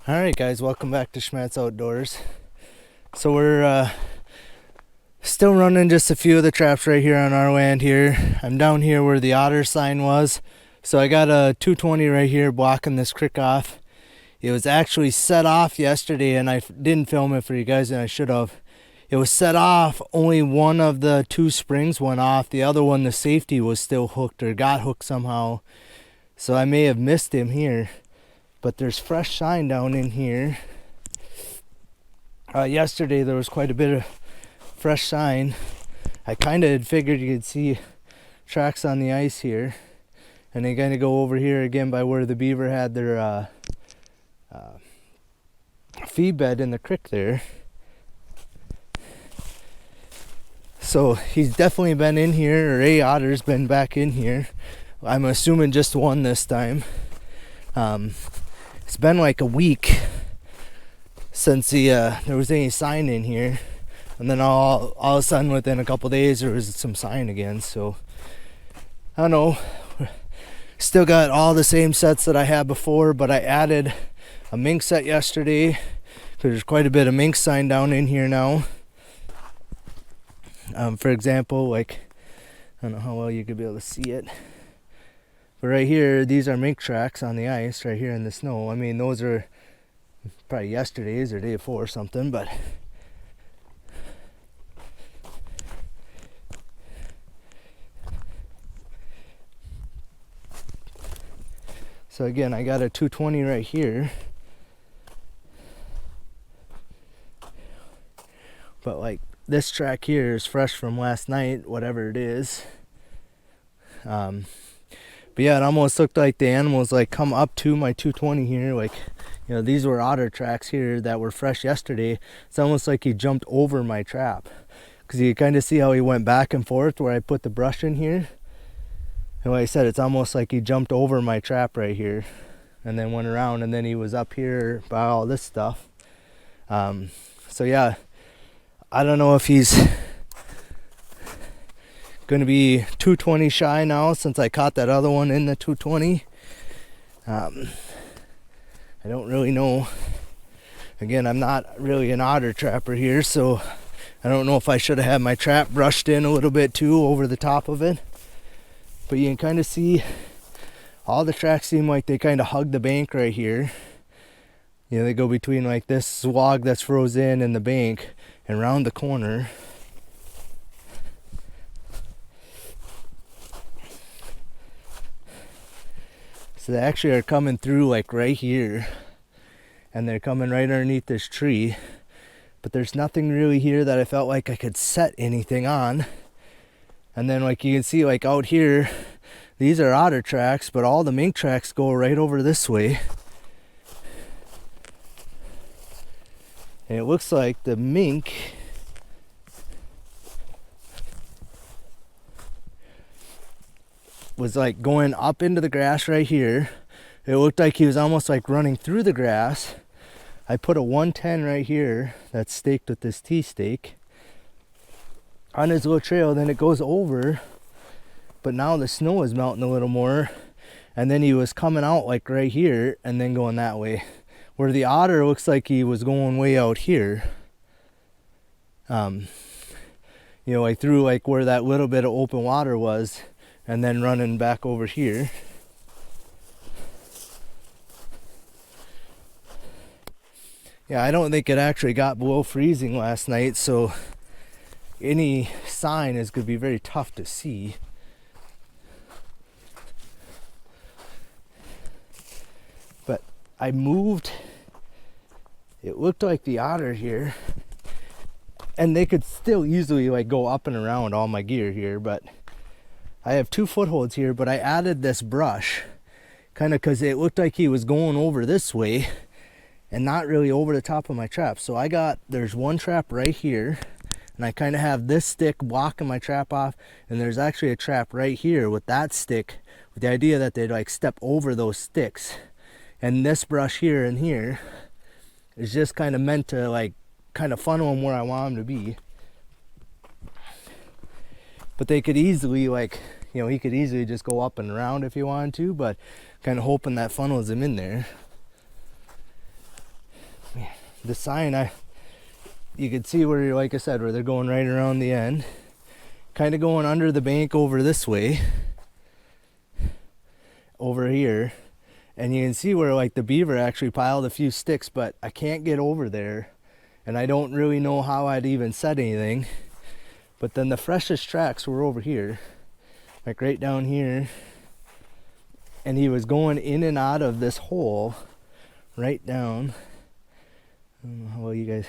Alright guys, welcome back to Schmattz Outdoors. So we're still running just a few of the traps right here on our land here. I'm down here where the otter sign was. So I got a 220 right here blocking this creek off. It was actually set off yesterday and I didn't film it for you guys, and I should have. It was set off, only one of the two springs went off. The other one, the safety, was still hooked or got hooked somehow. So I may have missed him here. But there's fresh shine down in here. Yesterday there was quite a bit of fresh shine. I kind of had figured you could see tracks on the ice here. And they kind of go over here again by where the beaver had their feed bed in the creek there. So he's definitely been in here, or a otter's been back in here. I'm assuming just one this time. It's been like a week since there was any sign in here, and then all of a sudden within a couple days there was some sign again. So I don't know, still got all the same sets that I had before, but I added a mink set yesterday because there's quite a bit of mink sign down in here now. For example, like, I don't know how well you could be able to see it, but right here, these are mink tracks on the ice right here in the snow. I mean, those are probably yesterday's or day before or something, but so again, I got a 220 right here, but like this track here is fresh from last night, whatever it is. But yeah, it almost looked like the animals like come up to my 220 here. Like, you know, these were otter tracks here that were fresh yesterday. It's almost like he jumped over my trap, because you kind of see how he went back and forth where I put the brush in here. And like I said, it's almost like he jumped over my trap right here and then went around, and then he was up here by all this stuff. So yeah, I don't know if he's going to be 220 shy now since I caught that other one in the 220. I don't really know. Again, I'm not really an otter trapper here, so I don't know if I should have had my trap brushed in a little bit too over the top of it. But you can kind of see all the tracks seem like they kind of hug the bank right here. You know, they go between like this log that's frozen and the bank and round the corner. So they actually are coming through like right here, and they're coming right underneath this tree, but there's nothing really here that I felt like I could set anything on. And then like you can see like out here, these are otter tracks, but all the mink tracks go right over this way. And it looks like the mink was like going up into the grass right here. It looked like he was almost like running through the grass. I put a 110 right here that's staked with this T-stake on his little trail. Then it goes over, but now the snow is melting a little more, and then he was coming out like right here and then going that way, where the otter looks like he was going way out here. You know, like through like where that little bit of open water was, and then running back over here. Yeah, I don't think it actually got below freezing last night, so any sign is going to be very tough to see. But I moved, it looked like the otter here, and they could still easily like go up and around all my gear here, but I have 2 footholds here, but I added this brush kind of because it looked like he was going over this way and not really over the top of my trap. So there's one trap right here, and I kind of have this stick blocking my trap off, and there's actually a trap right here with that stick, with the idea that they'd like step over those sticks. And this brush here and here is just kind of meant to like kind of funnel them where I want them to be. But they could easily like, you know, he could easily just go up and around if he wanted to, but kind of hoping that funnels him in there. the sign, you could see where, like I said, where they're going right around the end, kind of going under the bank over this way, over here, and you can see where like the beaver actually piled a few sticks, but I can't get over there, and I don't really know how I'd even said anything. But then the freshest tracks were over here, like right down here, and he was going in and out of this hole right down. I don't know how well you guys,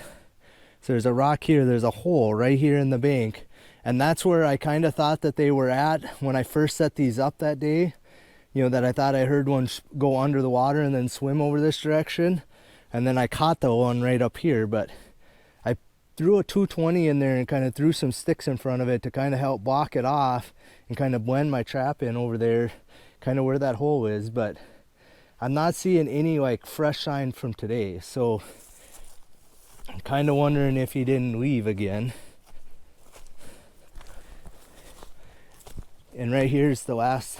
so there's a rock here, there's a hole right here in the bank, and that's where I kind of thought that they were at when I first set these up that day. You know, that I thought I heard one go under the water and then swim over this direction, and then I caught the one right up here. But I threw a 220 in there and kind of threw some sticks in front of it to kind of help block it off and kind of blend my trap in over there, kind of where that hole is. But I'm not seeing any like fresh sign from today, so I'm kind of wondering if he didn't leave again. And right here's the last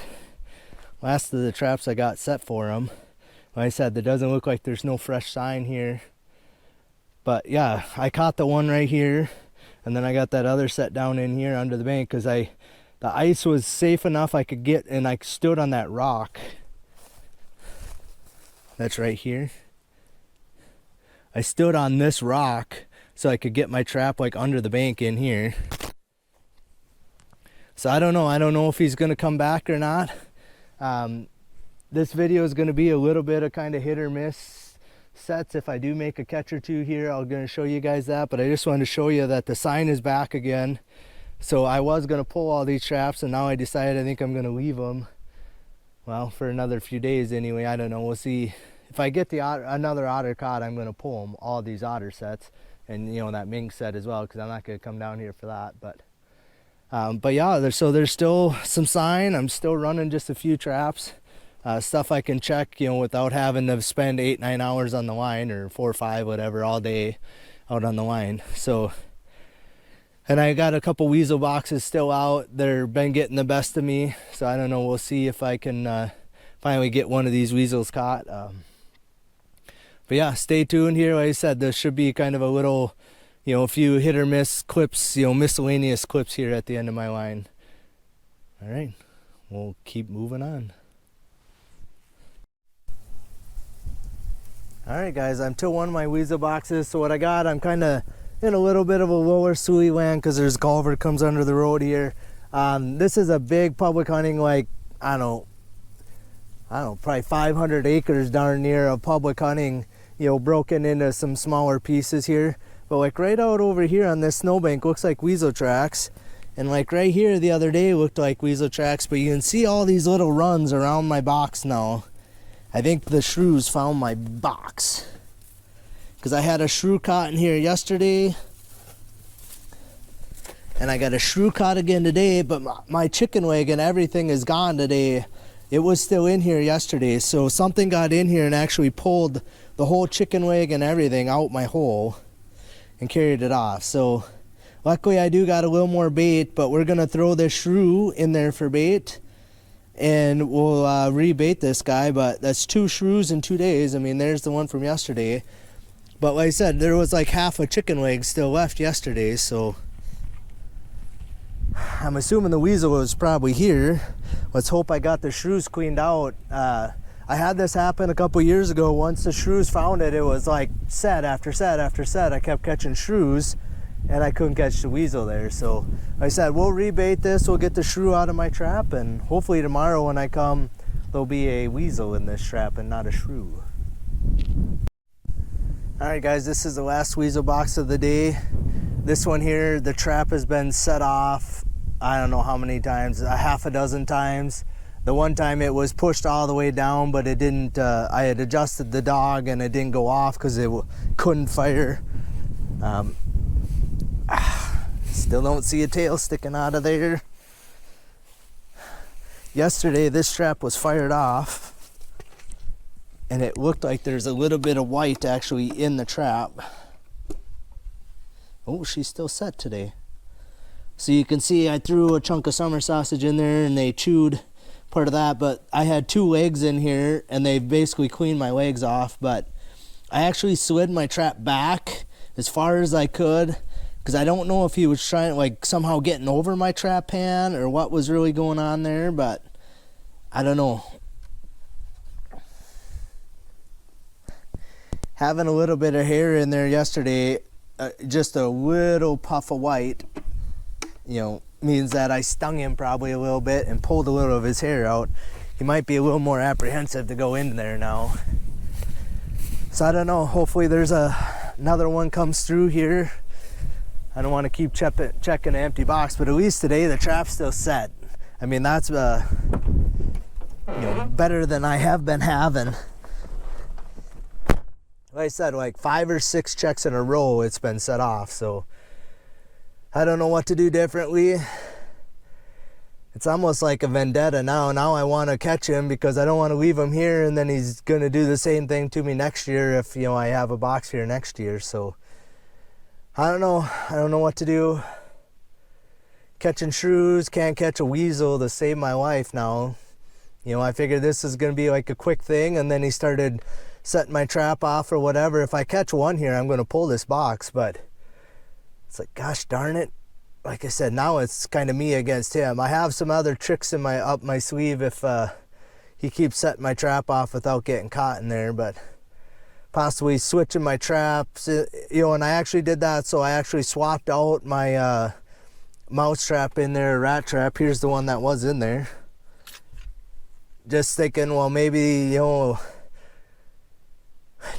of the traps I got set for him. Like I said, it doesn't look like there's no fresh sign here. But yeah, I caught the one right here, and then I got that other set down in here under the bank because the ice was safe enough I could get, and I stood on that rock. That's right here. I stood on this rock so I could get my trap like under the bank in here. So I don't know if he's gonna come back or not. This video is going to be a little bit of kind of hit or miss sets. If I do make a catch or two here, I'm going to show you guys that, but I just wanted to show you that the sign is back again. So I was going to pull all these traps, and now I decided I think I'm going to leave them, well, for another few days anyway. I don't know, we'll see. If I get another otter caught, I'm going to pull them, all these otter sets, and you know, that mink set as well, because I'm not going to come down here for that. But yeah, there's still some sign. I'm still running just a few traps, stuff I can check, you know, without having to spend 8-9 hours on the line, or 4 or 5, whatever, all day out on the line. So, and I got a couple weasel boxes still out. They've been getting the best of me, so I don't know. We'll see if I can finally get one of these weasels caught. But yeah, stay tuned here. Like I said, this should be kind of a little, you know, a few hit or miss clips, you know, miscellaneous clips here at the end of my line. All right, we'll keep moving on. All right, guys, I'm to one of my weasel boxes. So what I got, I'm kind of in a little bit of a lower Sioux land because there's culvert comes under the road here. This is a big public hunting, like, I don't know, probably 500 acres darn near of public hunting, you know, broken into some smaller pieces here. But like right out over here on this snowbank looks like weasel tracks, and like right here the other day looked like weasel tracks. But you can see all these little runs around my box now. I think the shrews found my box, because I had a shrew caught in here yesterday, and I got a shrew caught again today. But my chicken wagon, everything is gone today. It was still in here yesterday, so something got in here and actually pulled the whole chicken wagon, everything out my hole, and carried it off. So luckily I do got a little more bait, but we're gonna throw this shrew in there for bait, and we'll rebait this guy. But that's 2 shrews in 2 days. I mean, there's the one from yesterday, but like I said, there was like half a chicken leg still left yesterday, so I'm assuming the weasel was probably here. Let's hope I got the shrews cleaned out. I had this happen a couple years ago. Once the shrews found it, it was like set after set after set. I kept catching shrews, and I couldn't catch the weasel there. So like I said, we'll rebait this, we'll get the shrew out of my trap, and hopefully tomorrow when I come, there'll be a weasel in this trap and not a shrew. All right, guys, this is the last weasel box of the day. This one here, the trap has been set off, I don't know how many times, a half a dozen times. The one time it was pushed all the way down, but it didn't, I had adjusted the dog and it didn't go off because it couldn't fire. Still don't see a tail sticking out of there. Yesterday this trap was fired off, and it looked like there's a little bit of white actually in the trap. Oh, she's still set today. So you can see I threw a chunk of summer sausage in there and they chewed part of that, but I had 2 legs in here and they basically cleaned my legs off. But I actually slid my trap back as far as I could, because I don't know if he was trying, like, somehow getting over my trap pan or what was really going on there, but I don't know. Having a little bit of hair in there yesterday, just a little puff of white, you know, means that I stung him probably a little bit and pulled a little of his hair out. He might be a little more apprehensive to go in there now. So I don't know, hopefully there's another one comes through here. I don't want to keep checking an empty box, but at least today the trap's still set. I mean, that's you know, better than I have been having. Like I said, like 5 or 6 checks in a row it's been set off, so I don't know what to do differently. It's almost like a vendetta now. Now I want to catch him because I don't want to leave him here and then he's going to do the same thing to me next year if, you know, I have a box here next year. So I don't know. I don't know what to do. Catching shrews, can't catch a weasel to save my life now. You know, I figured this is going to be like a quick thing, and then he started setting my trap off or whatever. If I catch one here, I'm going to pull this box, but it's like, gosh darn it. Like I said, now it's kind of me against him. I have some other tricks in up my sleeve if he keeps setting my trap off without getting caught in there, but possibly switching my traps, you know, and I actually did that. So I actually swapped out my mouse trap in there, rat trap. Here's the one that was in there. Just thinking, well, maybe, you know,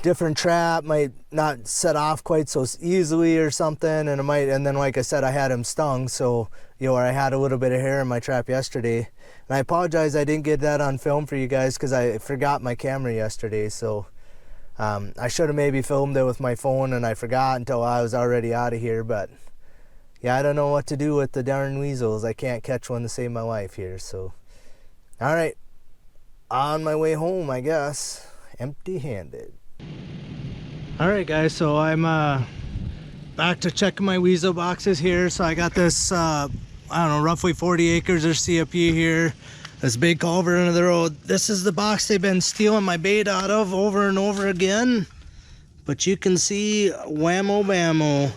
different trap might not set off quite so easily or something, and it might, and then like I said, I had him stung, so, you know, or I had a little bit of hair in my trap yesterday. And I apologize I didn't get that on film for you guys because I forgot my camera yesterday, so I should have maybe filmed it with my phone and I forgot until I was already out of here. But yeah, I don't know what to do with the darn weasels. I can't catch one to save my life here, so all right, on my way home, I guess, empty-handed. All right guys, so I'm back to checking my weasel boxes here. So I got this I don't know, roughly 40 acres or CFP here, this big culvert into the road. This is the box they've been stealing my bait out of over and over again, but you can see, whammo bammo,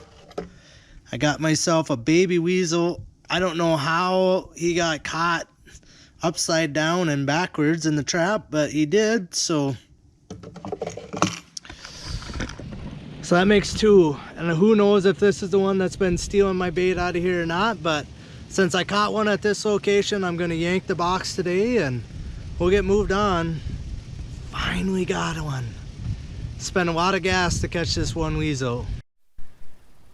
I got myself a baby weasel. I don't know how he got caught upside down and backwards in the trap, but he did. So that makes 2, and who knows if this is the one that's been stealing my bait out of here or not. But since I caught one at this location, I'm gonna yank the box today and we'll get moved on. Finally got one. Spent a lot of gas to catch this one weasel.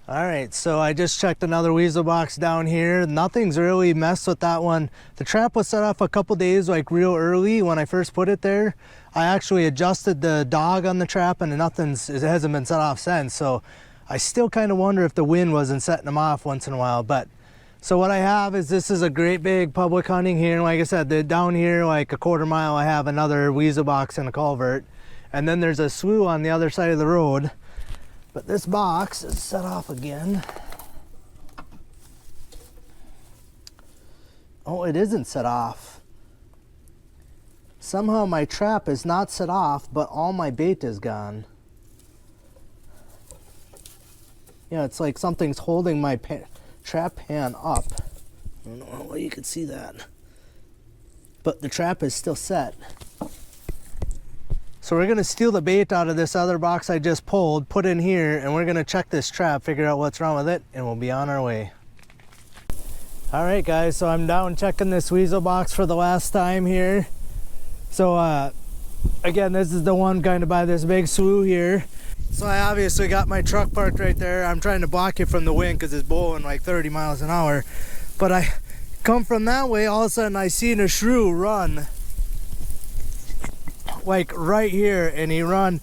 All right, so I just checked another weasel box down here. Nothing's really messed with that one. The trap was set off a couple days, like real early when I first put it there. I actually adjusted the dog on the trap and it hasn't been set off since. So I still kind of wonder if the wind wasn't setting them off once in a while. But so what I have is, this is a great big public hunting here. And like I said, down here, like a quarter mile, I have another weasel box and a culvert. And then there's a slough on the other side of the road. But this box is set off again. Oh, it isn't set off. Somehow my trap is not set off, but all my bait is gone. Yeah, it's like something's holding my trap pan up. I don't know how you can see that. But the trap is still set. So we're gonna steal the bait out of this other box I just pulled, put in here, and we're gonna check this trap, figure out what's wrong with it, and we'll be on our way. All right guys, so I'm down checking this weasel box for the last time here. So again, this is the one kind of by this big slough here. So I obviously got my truck parked right there. I'm trying to block it from the wind because it's blowing like 30 miles an hour. But I come from that way, all of a sudden I seen a shrew run like right here, and he run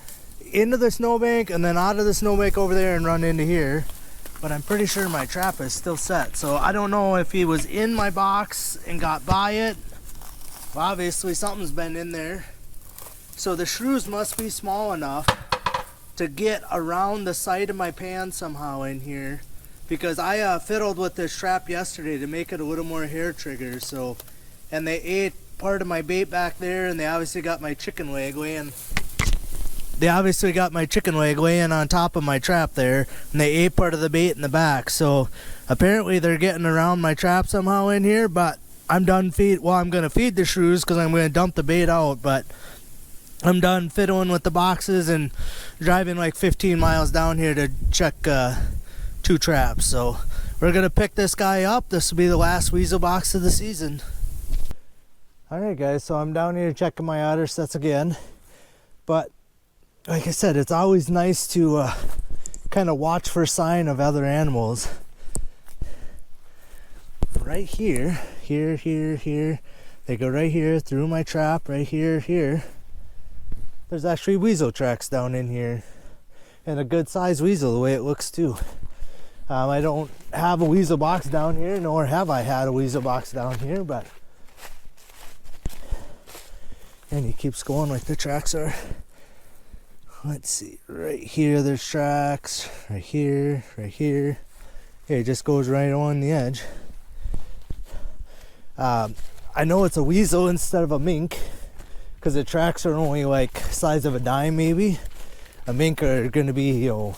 into the snowbank and then out of the snowbank over there and run into here. But I'm pretty sure my trap is still set, so I don't know if he was in my box and got by it. Well, obviously something's been in there, so the shrews must be small enough to get around the side of my pan somehow in here, because I fiddled with this trap yesterday to make it a little more hair trigger. So, and they ate part of my bait back there, and they obviously got my chicken leg laying they obviously got my chicken leg laying on top of my trap there, and they ate part of the bait in the back. So apparently they're getting around my trap somehow in here, but I'm done I'm going to feed the shrews because I'm going to dump the bait out, but I'm done fiddling with the boxes and driving like 15 miles down here to check 2 traps. So we're going to pick this guy up. This will be the last weasel box of the season. Alright guys, so I'm down here checking my otter sets again, but like I said, it's always nice to kind of watch for sign of other animals. Right here, here, they go right here through my trap, right here. There's actually weasel tracks down in here, and a good sized weasel the way it looks too. I don't have a weasel box down here, nor have I had a weasel box down here, but and he keeps going like the tracks are. Let's see, right here there's tracks, right here. Okay, it just goes right on the edge. I know it's a weasel instead of a mink because the tracks are only like size of a dime maybe. A mink are going to be, you know,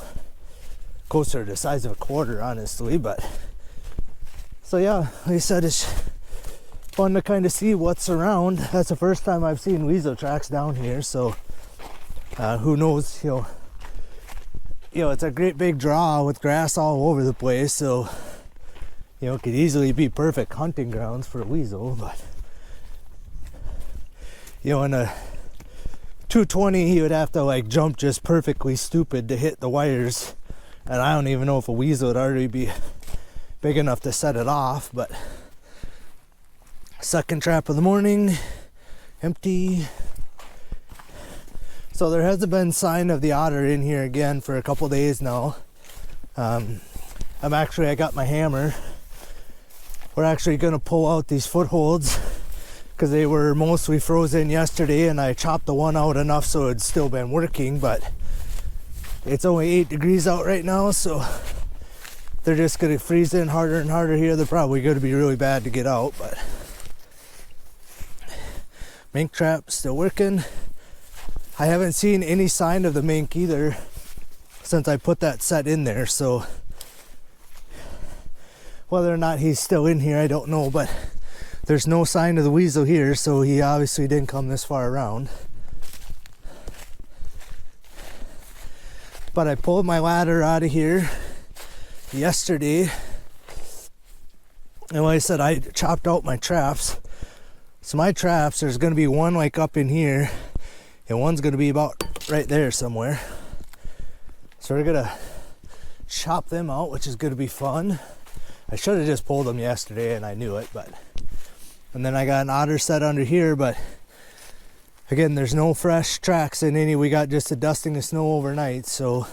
closer to the size of a quarter honestly, but so yeah, like I said, it's fun to kind of see what's around. That's the first time I've seen weasel tracks down here, so who knows, you know, it's a great big draw with grass all over the place, so you know, it could easily be perfect hunting grounds for a weasel, but you know, in a 220 he would have to like jump just perfectly stupid to hit the wires, and I don't even know if a weasel would already be big enough to set it off. But second trap of the morning, empty. So there hasn't been sign of the otter in here again for a couple days now. I got my hammer. We're actually going to pull out these footholds because they were mostly frozen yesterday, and I chopped the one out enough so it's still been working, but it's only 8 degrees out right now, so they're just going to freeze in harder and harder here. They're probably going to be really bad to get out, but mink trap still working. I haven't seen any sign of the mink either since I put that set in there, so whether or not he's still in here I don't know, but there's no sign of the weasel here, so he obviously didn't come this far around. But I pulled my ladder out of here yesterday, and like I said, I chopped out my traps. So my traps, there's going to be one like up in here, and one's going to be about right there somewhere. So we're going to chop them out, which is going to be fun. I should have just pulled them yesterday and I knew it, but and then I got an otter set under here, but again, there's no fresh tracks in any. We got just a dusting of snow overnight, so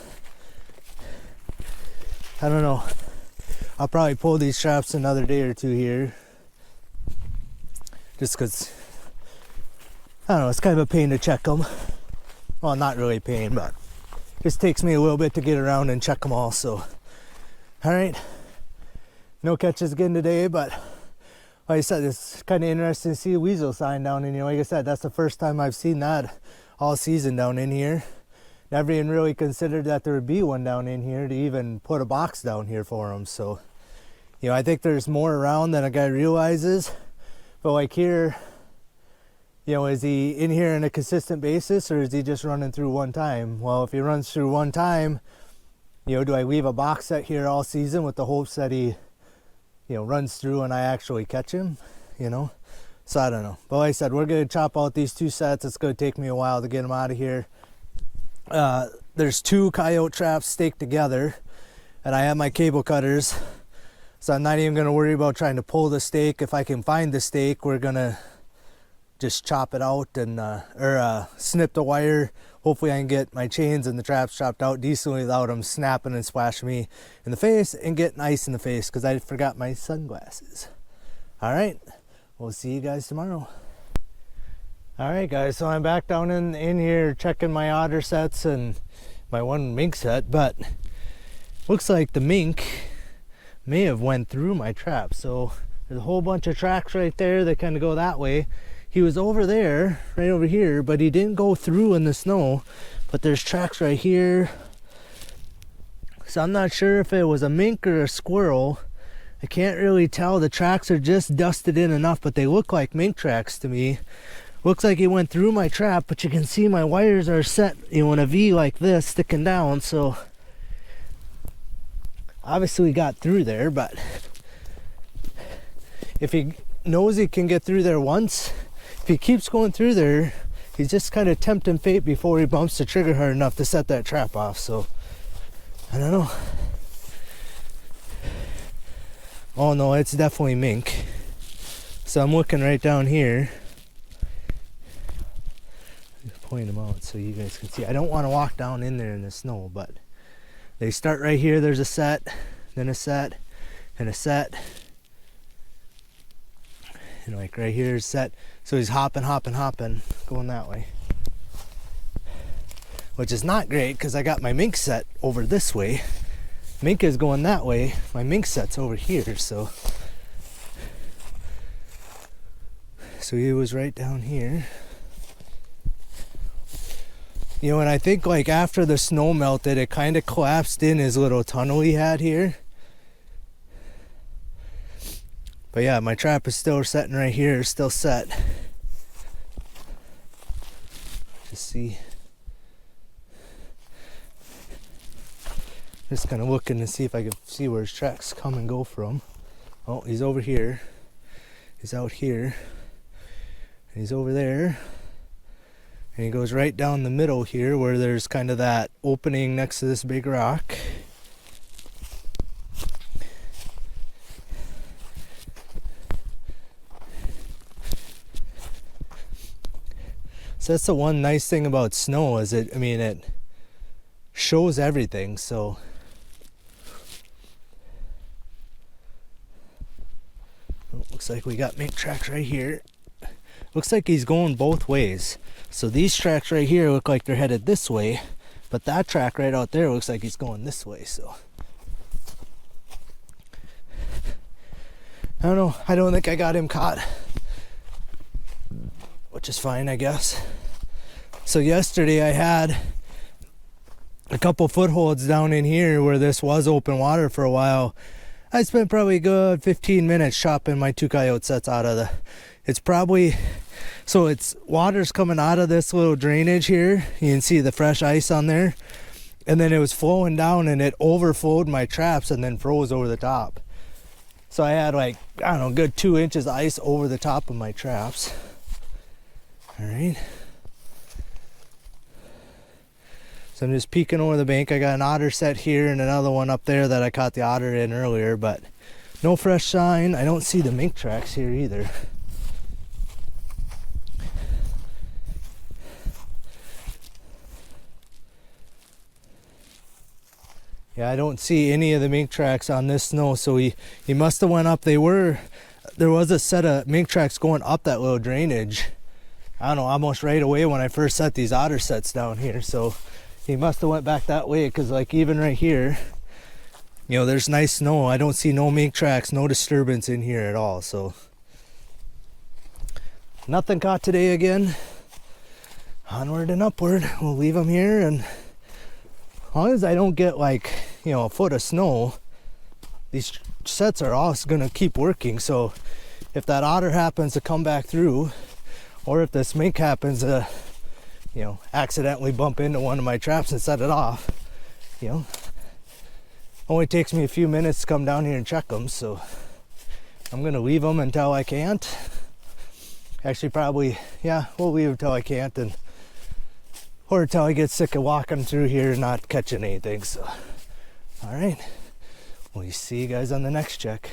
I don't know. I'll probably pull these traps another day or two here, just because I don't know, it's kind of a pain to check them. Well, not really a pain, but it just takes me a little bit to get around and check them all. So all right, no catches again today, but like I said, it's kind of interesting to see a weasel sign down in here. Like I said, that's the first time I've seen that all season down in here. Never even really considered that there would be one down in here to even put a box down here for them. So, you know, I think there's more around than a guy realizes. But like here, you know, is he in here on a consistent basis, or is he just running through one time? Well, if he runs through one time, you know, do I leave a box set here all season with the hopes that he, you know, runs through and I actually catch him, you know? So I don't know. But like I said, we're going to chop out these 2 sets. It's going to take me a while to get them out of here. There's 2 coyote traps staked together, and I have my cable cutters, so I'm not even going to worry about trying to pull the stake. If I can find the stake, we're going to just chop it out and snip the wire. Hopefully I can get my chains and the traps chopped out decently without them snapping and splashing me in the face and getting ice in the face because I forgot my sunglasses. All right, we'll see you guys tomorrow. All right, guys, so I'm back down in here checking my otter sets and my one mink set, but looks like the mink may have went through my trap. So there's a whole bunch of tracks right there that kind of go that way. He was over there, right over here, but he didn't go through in the snow. but there's tracks right here. So I'm not sure if it was a mink or a squirrel. I can't really tell. The tracks are just dusted in enough, but they look like mink tracks to me. Looks like it went through my trap, but you can see my wires are set, you know, in a V like this, sticking down. So obviously we got through there, but if he knows he can get through there once, if he keeps going through there, he's just kind of tempting fate before he bumps the trigger hard enough to set that trap off. So I don't know. Oh no, it's definitely mink. So I'm looking right down here. Point them out so you guys can see. I don't want to walk down in there in the snow, but they start right here. There's a set, then a set, and a set. And like right here is set. So he's hopping, going that way. Which is not great because I got my mink set over this way. Mink is going that way. My mink set's over here, so he was right down here. You know, and I think like after the snow melted, it kind of collapsed in his little tunnel he had here. But yeah, my trap is still setting right here, still set. Just see. Just kind of looking to see if I can see where his tracks come and go from. Oh, he's over here. He's out here. And he's over there. And he goes right down the middle here where there's kind of that opening next to this big rock. So that's the one nice thing about snow is it shows everything. So looks like we got mink tracks right here. Looks like he's going both ways. So these tracks right here look like they're headed this way, but that track right out there looks like he's going this way. So I don't know. I don't think I got him caught, which is fine, I guess. So yesterday I had a couple footholds down in here where this was open water for a while. I spent probably a good 15 minutes chopping my 2 coyote sets out of the... It's probably... So it's water's coming out of this little drainage here. You can see the fresh ice on there. And then it was flowing down and it overflowed my traps and then froze over the top. So I had like, I don't know, good 2 inches of ice over the top of my traps. All right. So I'm just peeking over the bank. I got an otter set here and another one up there that I caught the otter in earlier, but no fresh sign. I don't see the mink tracks here either. Yeah, I don't see any of the mink tracks on this snow, so he must have went up. There was a set of mink tracks going up that little drainage. I don't know, almost right away when I first set these otter sets down here. So he must have went back that way, because like even right here, you know, there's nice snow. I don't see no mink tracks, no disturbance in here at all. So nothing caught today again. Onward and upward. We'll leave them here, and as long as I don't get like, you know, a foot of snow, these sets are all gonna keep working. So if that otter happens to come back through, or if this mink happens to, you know, accidentally bump into one of my traps and set it off, you know, only takes me a few minutes to come down here and check them. So I'm gonna leave them until I can't. Actually, probably, yeah, we'll leave until I can't, or until I get sick of walking through here and not catching anything. So, all right, we'll see you guys on the next check.